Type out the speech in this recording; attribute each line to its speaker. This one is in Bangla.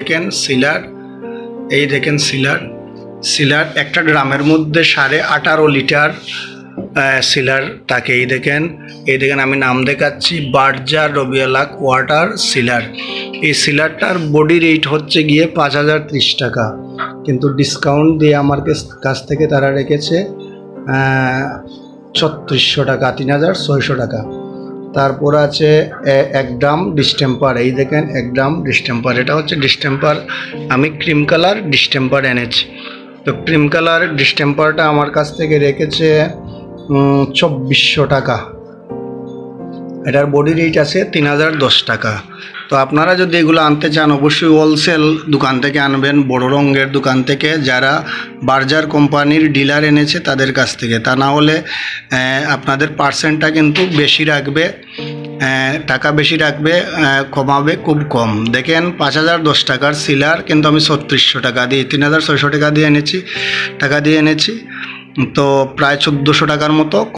Speaker 1: দেখেন সিলার, এই দেখেন সিলার। সিলার একটা ড্রামের মধ্যে 18.5 লিটার সিলার থাকে। এই দেখেন আমি নাম দেখাচ্ছি, বার্জার রবিয়ালাক ওয়াটার সিলার। এই সিলারটার বডি রেট হচ্ছে গিয়ে 5030 টাকা, কিন্তু ডিসকাউন্ট দিয়ে আমার কাছ থেকে তারা রেখেছে 3600 টাকা, 3600 টাকা। তারপর আছে 1 ড্রাম ডিস্টেম্পার। এই দেখেন 1 ড্রাম ডিস্টেম্পার, এটা হচ্ছে ডিস্টেম্পার। আমি ক্রিম কালার ডিস্টেম্পার এনেছি। তো ক্রিম কালার ডিস্টেম্পারটা আমার কাছ থেকে রেখেছে 2400 টাকা। এটার বডি রেট আছে 3010 টাকা। তো আপনারা যদি এগুলো আনতে চান অবশ্যই হোলসেল দোকান থেকে আনবেন, বড় রঙের দোকান থেকে, যারা বার্জার কোম্পানির ডিলার এনেছে তাদের কাছ থেকে। তা না হলে আপনাদের পার্সেন্টটা কিন্তু বেশি রাখবে, টাকা বেশি রাখবে, কমাবে খুব কম। দেখেন 5010 টাকার সিলার, কিন্তু আমি 3600 টাকা দিয়ে 3600 টাকা দিয়ে এনেছি, তো প্রায় 1400 টাকার মতো